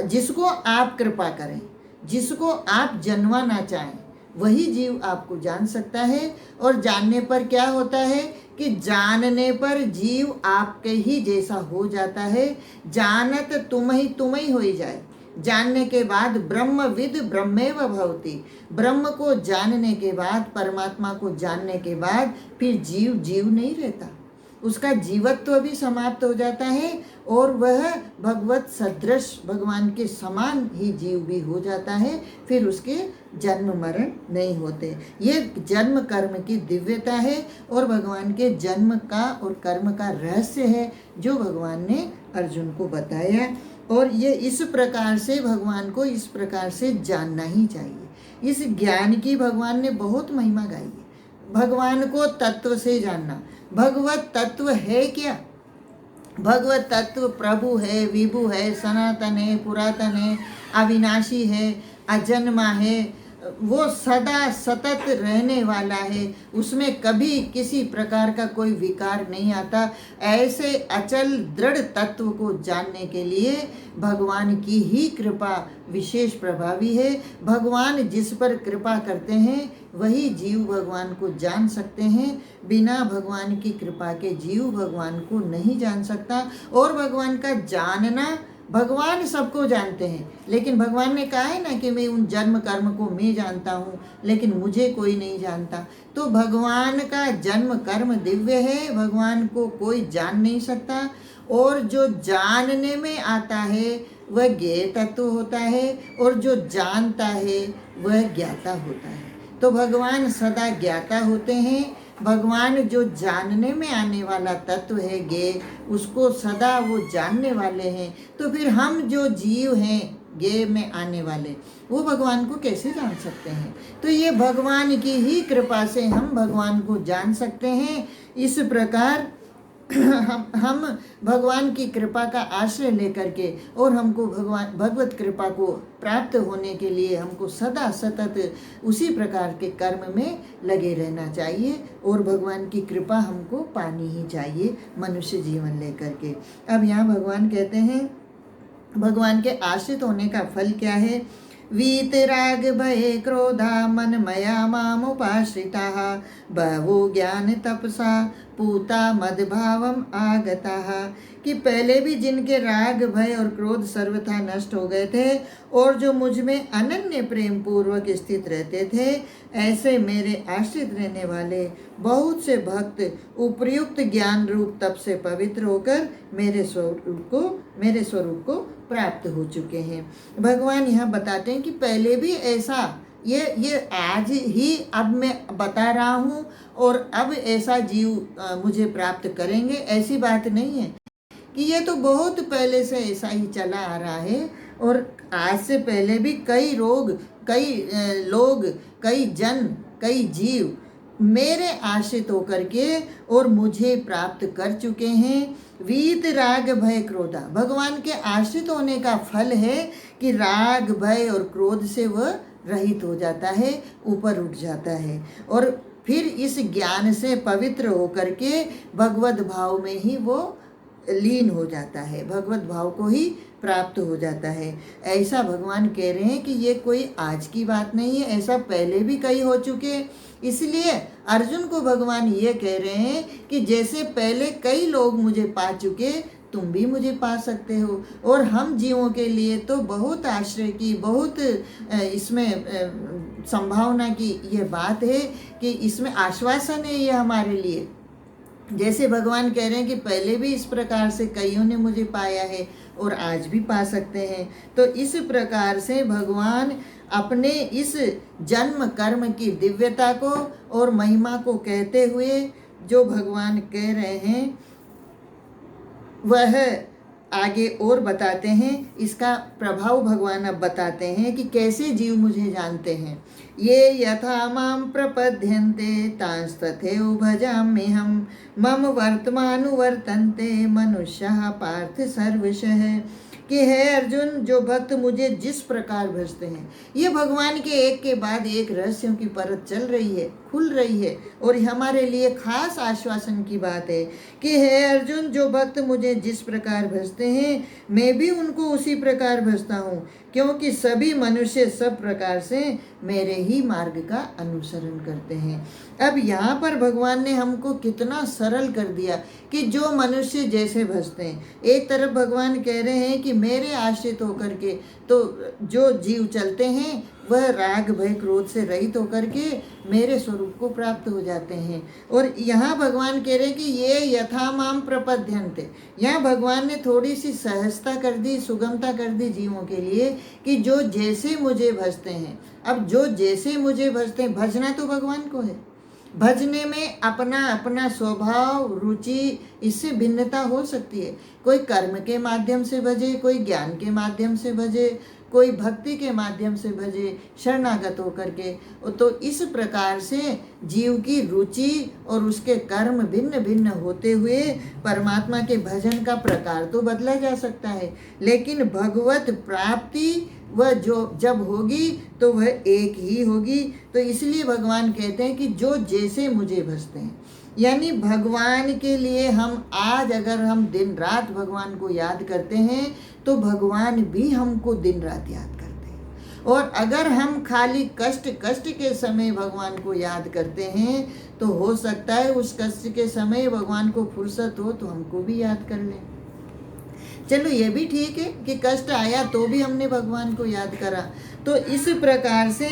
जिसको आप कृपा करें, जिसको आप जन्माना चाहें, वही जीव आपको जान सकता है। और जानने पर क्या होता है कि जानने पर जीव आपके ही जैसा हो जाता है। जानत तुम ही हो जाए। जानने के बाद ब्रह्मविद ब्रह्मेव भवति। ब्रह्म को जानने के बाद, परमात्मा को जानने के बाद फिर जीव जीव नहीं रहता, उसका जीवत्व भी समाप्त हो जाता है, और वह भगवत सदृश, भगवान के समान ही जीव भी हो जाता है। फिर उसके जन्म मरण नहीं होते। ये जन्म कर्म की दिव्यता है, और भगवान के जन्म का और कर्म का रहस्य है जो भगवान ने अर्जुन को बताया। और ये इस प्रकार से भगवान को इस प्रकार से जानना ही चाहिए। इस ज्ञान की भगवान ने बहुत महिमा गाई है। भगवान को तत्व से जानना। भगवत तत्व है क्या? भगवत तत्व प्रभु है, विभु है, सनातन है, पुरातन है, अविनाशी है, अजन्मा है, वो सदा सतत रहने वाला है, उसमें कभी किसी प्रकार का कोई विकार नहीं आता। ऐसे अचल दृढ़ तत्व को जानने के लिए भगवान की ही कृपा विशेष प्रभावी है। भगवान जिस पर कृपा करते हैं वही जीव भगवान को जान सकते हैं। बिना भगवान की कृपा के जीव भगवान को नहीं जान सकता। और भगवान का जानना, भगवान सबको जानते हैं, लेकिन भगवान ने कहा है ना कि मैं उन जन्म कर्म को मैं जानता हूँ, लेकिन मुझे कोई नहीं जानता। तो भगवान का जन्म कर्म दिव्य है, भगवान को कोई जान नहीं सकता। और जो जानने में आता है वह ज्ञेय तत्व होता है, और जो जानता है वह ज्ञाता होता है। तो भगवान सदा ज्ञाता होते हैं। भगवान जो जानने में आने वाला तत्व है ज्ञेय, उसको सदा वो जानने वाले हैं। तो फिर हम जो जीव हैं ज्ञेय में आने वाले, वो भगवान को कैसे जान सकते हैं? तो ये भगवान की ही कृपा से हम भगवान को जान सकते हैं। इस प्रकार हम भगवान की कृपा का आश्रय लेकर के, और हमको भगवत कृपा को प्राप्त होने के लिए हमको सदा सतत उसी प्रकार के कर्म में लगे रहना चाहिए, और भगवान की कृपा हमको पानी ही चाहिए मनुष्य जीवन लेकर के। अब यहाँ भगवान कहते हैं भगवान के आश्रित होने का फल क्या है? वीतराग भय क्रोधा मन मया मामुपाश्रिताः बहवो ज्ञान तपसा पूता मदभावम आगताः। कि पहले भी जिनके राग भय और क्रोध सर्वथा नष्ट हो गए थे, और जो मुझ में अनन्य प्रेम पूर्वक स्थित रहते थे, ऐसे मेरे आश्रित रहने वाले बहुत से भक्त उपर्युक्त ज्ञान रूप तप से पवित्र होकर मेरे स्वरूप को प्राप्त हो चुके हैं। भगवान यहाँ बताते हैं कि पहले भी ऐसा, ये आज ही अब मैं बता रहा हूँ और अब ऐसा जीव मुझे प्राप्त करेंगे, ऐसी बात नहीं है कि ये तो बहुत पहले से ऐसा ही चला आ रहा है। और आज से पहले भी कई लोग, कई जीव मेरे आश्रित होकर के और मुझे प्राप्त कर चुके हैं। वीत राग भय क्रोधा, भगवान के आश्रित होने का फल है कि राग भय और क्रोध से वह रहित हो जाता है, ऊपर उठ जाता है, और फिर इस ज्ञान से पवित्र होकर के भगवत भाव में ही वो लीन हो जाता है, भगवत भाव को ही प्राप्त हो जाता है। ऐसा भगवान कह रहे हैं कि ये कोई आज की बात नहीं है, ऐसा पहले भी कई हो चुके। इसलिए अर्जुन को भगवान ये कह रहे हैं कि जैसे पहले कई लोग मुझे पा चुके, तुम भी मुझे पा सकते हो। और हम जीवों के लिए तो बहुत आश्रय की, बहुत इसमें संभावना की ये बात है कि इसमें आश्वासन है ये हमारे लिए। जैसे भगवान कह रहे हैं कि पहले भी इस प्रकार से कईयों ने मुझे पाया है और आज भी पा सकते हैं। तो इस प्रकार से भगवान अपने इस जन्म कर्म की दिव्यता को और महिमा को कहते हुए जो भगवान कह रहे हैं वह आगे और बताते हैं, इसका प्रभाव भगवान अब बताते हैं कि कैसे जीव मुझे जानते हैं। ये यथा मां प्रपद्यन्ते तांस्तथैव भजाम्यहम् मम वर्तमानुवर्तन्ते मनुष्याः पार्थ सर्वशः। कि है अर्जुन, जो भक्त मुझे जिस प्रकार भजते हैं, ये भगवान के बाद एक रहस्यों की परत चल रही है, खुल रही है, और हमारे लिए खास आश्वासन की बात है कि हे अर्जुन, जो भक्त मुझे जिस प्रकार भजते हैं मैं भी उनको उसी प्रकार भजता हूँ, क्योंकि सभी मनुष्य सब प्रकार से मेरे ही मार्ग का अनुसरण करते हैं। अब यहाँ पर भगवान ने हमको कितना सरल कर दिया कि जो मनुष्य जैसे भजते हैं। एक तरफ भगवान कह रहे हैं कि मेरे आश्रित होकर के तो जो जीव चलते हैं वह राग भय क्रोध से रहित होकर के मेरे स्वरूप को प्राप्त हो जाते हैं। और यहाँ भगवान कह रहे हैं कि ये यथा माम प्रपद्यन्ते। यहाँ भगवान ने थोड़ी सी सहजता कर दी, सुगमता कर दी जीवों के लिए कि जो जैसे मुझे भजते हैं। अब जो जैसे मुझे भजते हैं, भजना तो भगवान को है, भजने में अपना अपना स्वभाव रुचि इससे भिन्नता हो सकती है। कोई कर्म के माध्यम से भजे, कोई ज्ञान के माध्यम से भजे, कोई भक्ति के माध्यम से भजे, शरणागत होकर के। तो इस प्रकार से जीव की रुचि और उसके कर्म भिन्न भिन्न होते हुए परमात्मा के भजन का प्रकार तो बदला जा सकता है, लेकिन भगवत प्राप्ति वह जो जब होगी तो वह एक ही होगी। तो इसलिए भगवान कहते हैं कि जो जैसे मुझे भजते हैं, यानी भगवान के लिए हम आज अगर हम दिन रात भगवान को याद करते हैं तो भगवान भी हमको दिन रात याद करते हैं। और अगर हम खाली कष्ट के समय भगवान को याद करते हैं तो हो सकता है उस कष्ट के समय भगवान को फुर्सत हो तो हमको भी याद कर लें। चलो ये भी ठीक है कि कष्ट आया तो भी हमने भगवान को याद करा। तो इस प्रकार से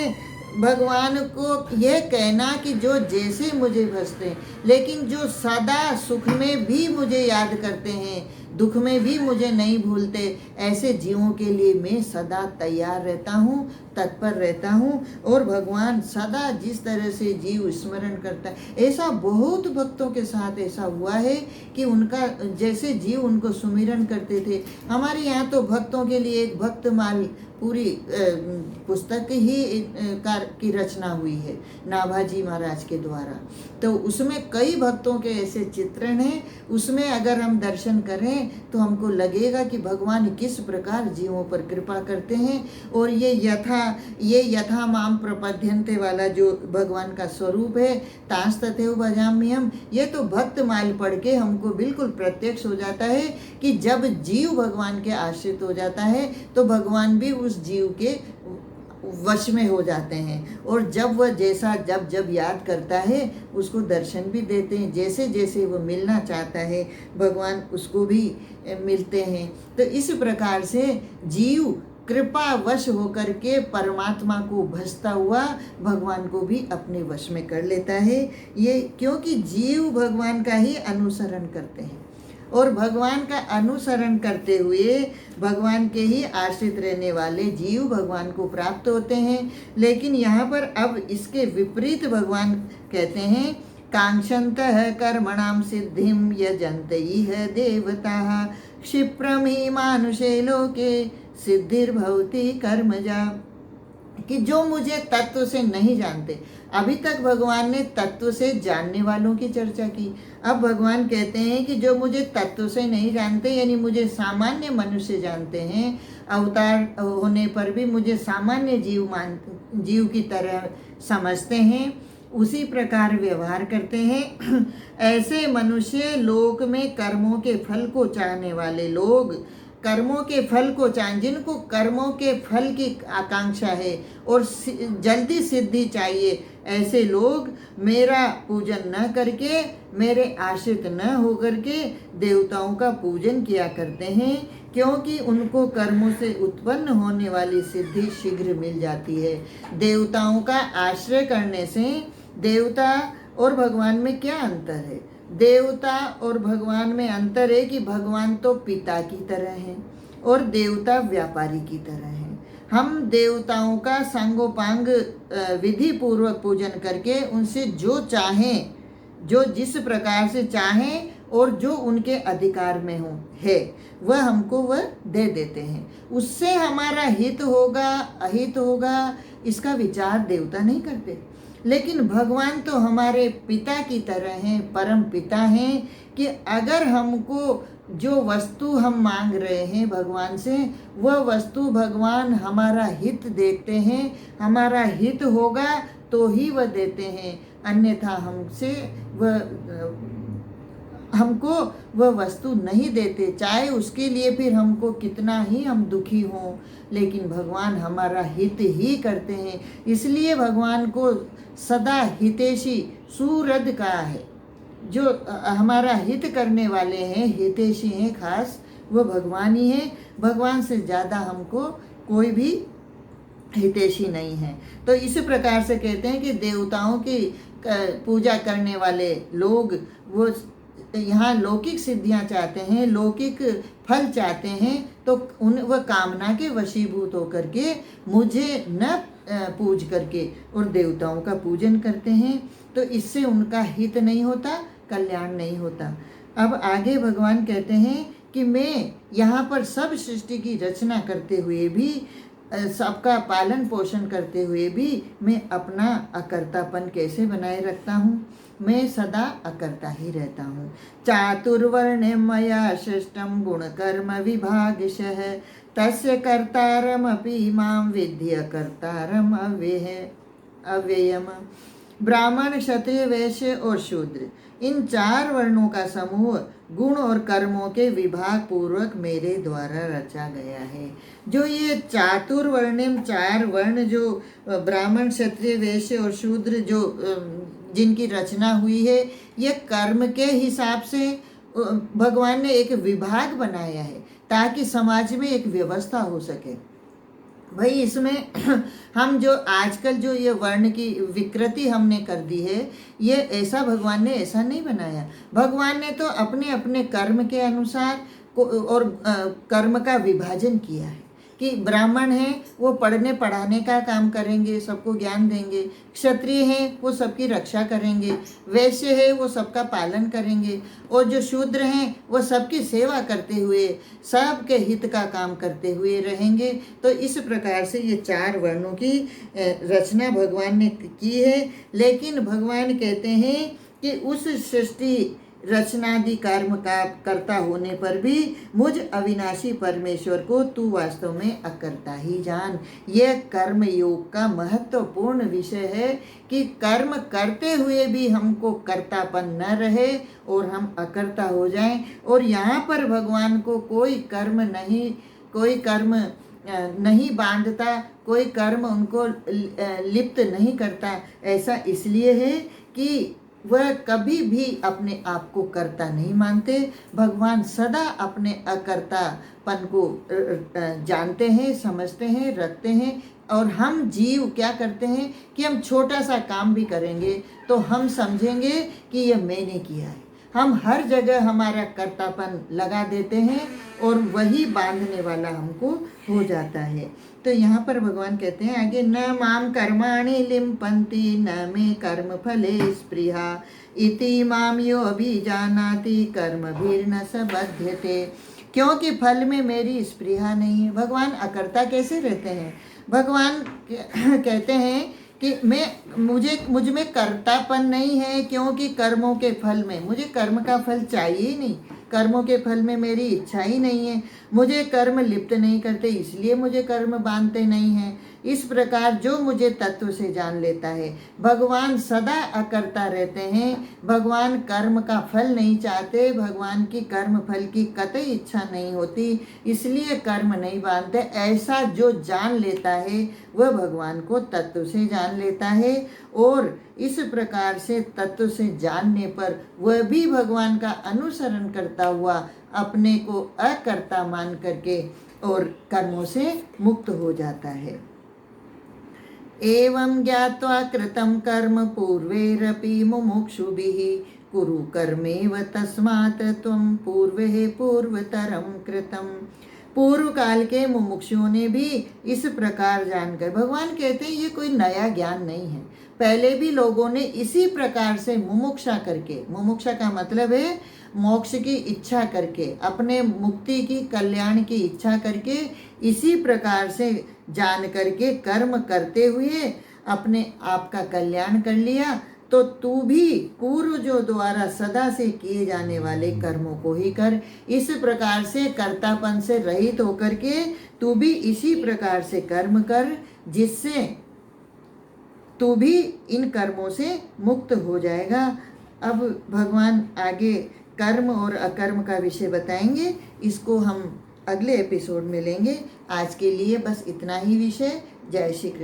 भगवान को यह कहना कि जो जैसे मुझे भजते हैं, लेकिन जो सदा सुख में भी मुझे याद करते हैं, दुख में भी मुझे नहीं भूलते, ऐसे जीवों के लिए मैं सदा तैयार रहता हूँ, तत्पर रहता हूँ। और भगवान सदा जिस तरह से जीव स्मरण करता है, ऐसा बहुत भक्तों के साथ ऐसा हुआ है कि उनका जैसे जीव उनको सुमिरन करते थे। हमारे यहाँ तो भक्तों के लिए एक भक्तमाल पूरी पुस्तक ही की रचना हुई है नाभाजी महाराज के द्वारा। तो उसमें कई भक्तों के ऐसे चित्रण हैं, उसमें अगर हम दर्शन करें तो हमको लगेगा कि भगवान किस प्रकार जीवों पर कृपा करते हैं। और ये यथा माम प्रपद्यन्ते वाला जो भगवान का स्वरूप है, तांस तथैव भजाम्यहम्, ये तो भक्त माल पढ़ के हमको बिल्कुल प्रत्यक्ष हो जाता है कि जब जीव भगवान के आश्रित हो जाता है तो भगवान भी उस जीव के वश में हो जाते हैं। और जब वह जैसा जब याद करता है उसको दर्शन भी देते हैं, जैसे जैसे वो मिलना चाहता है भगवान उसको भी मिलते हैं। तो इस प्रकार से जीव कृपा वश होकर के परमात्मा को भजता हुआ भगवान को भी अपने वश में कर लेता है। ये क्योंकि जीव भगवान का ही अनुसरण करते हैं और भगवान का अनुसरण करते हुए भगवान के ही आश्रित रहने वाले जीव भगवान को प्राप्त होते हैं। लेकिन यहाँ पर अब इसके विपरीत भगवान कहते हैं, कांक्षन्तः कर्मणां सिद्धिं यजन्ते इह देवताः क्षिप्रं हि मानुषे लोके सिद्धिर्भवति कर्मजा। कि जो मुझे तत्व से नहीं जानते, अभी तक भगवान ने तत्व से जानने वालों की चर्चा की, अब भगवान कहते हैं कि जो मुझे तत्व से नहीं जानते, यानी मुझे सामान्य मनुष्य जानते हैं, अवतार होने पर भी मुझे सामान्य जीव की तरह समझते हैं, उसी प्रकार व्यवहार करते हैं, ऐसे मनुष्य लोक में कर्मों के फल को चाहने वाले लोग, कर्मों के फल को चाहें, जिनको कर्मों के फल की आकांक्षा है और जल्दी सिद्धि चाहिए, ऐसे लोग मेरा पूजन न करके, मेरे आश्रित न होकर के देवताओं का पूजन किया करते हैं, क्योंकि उनको कर्मों से उत्पन्न होने वाली सिद्धि शीघ्र मिल जाती है। देवताओं का आश्रय करने से देवता और भगवान में क्या अंतर है? देवता और भगवान में अंतर है कि भगवान तो पिता की तरह हैं और देवता व्यापारी की तरह हैं। हम देवताओं का सांगोपांग विधि पूर्वक पूजन करके उनसे जो चाहें, जो जिस प्रकार से चाहें और जो उनके अधिकार में हो है वह हमको वह दे देते हैं। उससे हमारा हित होगा अहित होगा इसका विचार देवता नहीं करते। लेकिन भगवान तो हमारे पिता की तरह हैं, परम पिता हैं, कि अगर हमको जो वस्तु हम मांग रहे हैं भगवान से, वह वस्तु भगवान हमारा हित देखते हैं, हमारा हित होगा तो ही वह देते हैं, अन्यथा हमको वह वस्तु नहीं देते, चाहे उसके लिए फिर हमको कितना ही हम दुखी हों, लेकिन भगवान हमारा हित ही करते हैं। इसलिए भगवान को सदा हितैषी सुहृद कहा है। जो हमारा हित करने वाले हैं, हितैषी हैं खास, वो भगवान ही है। भगवान से ज़्यादा हमको कोई भी हितैषी नहीं है। तो इस प्रकार से कहते हैं कि देवताओं की पूजा करने वाले लोग वो यहाँ लौकिक सिद्धियाँ चाहते हैं, लौकिक फल चाहते हैं, तो वह कामना के वशीभूत होकर के मुझे न पूज करके और देवताओं का पूजन करते हैं। तो इससे उनका हित नहीं होता, कल्याण नहीं होता। अब आगे भगवान कहते हैं कि मैं यहाँ पर सब सृष्टि की रचना करते हुए भी, सबका पालन पोषण करते हुए भी मैं अपना अकर्तापन कैसे बनाए रखता हूँ। मैं सदा अकर्ता ही रहता हूँ। चातुर्वर्ण्यं मया सृष्टं गुणकर्म विभागशः तस्य कर्तारमपि मां विद्य कर्तारम अव्ययम्। ब्राह्मण, क्षत्रिय, वैश्य और शूद्र, इन 4 वर्णों का समूह गुण और कर्मों के विभाग पूर्वक मेरे द्वारा रचा गया है। जो ये चातुर्वर्ण्यम 4 वर्ण, जो ब्राह्मण, क्षत्रिय, वैश्य और शूद्र, जो जिनकी रचना हुई है, ये कर्म के हिसाब से भगवान ने एक विभाग बनाया है ताकि समाज में एक व्यवस्था हो सके। भाई इसमें हम जो आजकल जो ये वर्ण की विकृति हमने कर दी है, ये ऐसा भगवान ने ऐसा नहीं बनाया। भगवान ने तो अपने अपने कर्म के अनुसार और कर्म का विभाजन किया है कि ब्राह्मण हैं वो पढ़ने पढ़ाने का काम करेंगे, सबको ज्ञान देंगे। क्षत्रिय हैं वो सबकी रक्षा करेंगे। वैश्य है वो सबका पालन करेंगे। और जो शूद्र हैं वो सबकी सेवा करते हुए, सबके हित का काम करते हुए रहेंगे। तो इस प्रकार से ये 4 वर्णों की रचना भगवान ने की है। लेकिन भगवान कहते हैं कि उस सृष्टि रचनादि कर्म का कर्ता होने पर भी मुझ अविनाशी परमेश्वर को तू वास्तव में अकर्ता ही जान। यह कर्म योग का महत्वपूर्ण विषय है कि कर्म करते हुए भी हमको कर्तापन न रहे और हम अकर्ता हो जाएं। और यहाँ पर भगवान को कोई कर्म नहीं बांधता, कोई कर्म उनको लिप्त नहीं करता। ऐसा इसलिए है कि वह कभी भी अपने आप को कर्ता नहीं मानते। भगवान सदा अपने अकर्तापन को जानते हैं, समझते हैं, रखते हैं। और हम जीव क्या करते हैं कि हम छोटा सा काम भी करेंगे तो हम समझेंगे कि ये मैंने किया है। हम हर जगह हमारा कर्तापन लगा देते हैं और वही बांधने वाला हमको हो जाता है। तो यहाँ पर भगवान कहते हैं आगे, न माम कर्माणि लिम्पन्ति न मे कर्म फले स्पृहा इति माम यो अभिजानाति कर्मभिर्न स बध्यते। क्योंकि फल में मेरी स्पृहा नहीं है। भगवान अकर्ता कैसे रहते हैं? भगवान कहते हैं कि मुझ में कर्तापन नहीं है, क्योंकि कर्मों के फल में मुझे कर्म का फल चाहिए ही नहीं। कर्मों के फल में मेरी इच्छा ही नहीं है। मुझे कर्म लिप्त नहीं करते, इसलिए मुझे कर्म बांधते नहीं हैं। इस प्रकार जो मुझे तत्व से जान लेता है, भगवान सदा अकर्ता रहते हैं। भगवान कर्म का फल नहीं चाहते, भगवान की कर्म फल की कतई इच्छा नहीं होती, इसलिए कर्म नहीं बांधते। ऐसा जो जान लेता है वह भगवान को तत्व से जान लेता है। और इस प्रकार से तत्व से जानने पर वह भी भगवान का अनुसरण करता हुआ अपने को अकर्ता मान करके और कर्मों से मुक्त हो जाता है। एवं ज्ञात्वा कृतं कर्म पूर्वैरपि मुमुक्षुभिः कुरु कर्मेव तस्मात् त्वं पूर्वे पूर्वतरं कृतं। पूर्व काल के मुमुक्षुओं ने भी इस प्रकार जानकर, भगवान कहते हैं ये कोई नया ज्ञान नहीं है, पहले भी लोगों ने इसी प्रकार से मुमुक्षा करके, मुमुक्षा का मतलब है मोक्ष की इच्छा करके, अपने मुक्ति की, कल्याण की इच्छा करके, इसी प्रकार से जान करके कर्म करते हुए अपने आप का कल्याण कर लिया, तो तू भी पूर्व जो द्वारा सदा से किए जाने वाले कर्मों को ही कर। इस प्रकार से कर्तापन से रहित होकर के तू भी इसी प्रकार से कर्म कर, जिससे तू भी इन कर्मों से मुक्त हो जाएगा। अब भगवान आगे कर्म और अकर्म का विषय बताएंगे, इसको हम अगले एपिसोड में लेंगे। आज के लिए बस इतना ही विषय। जय श्री कृष्ण।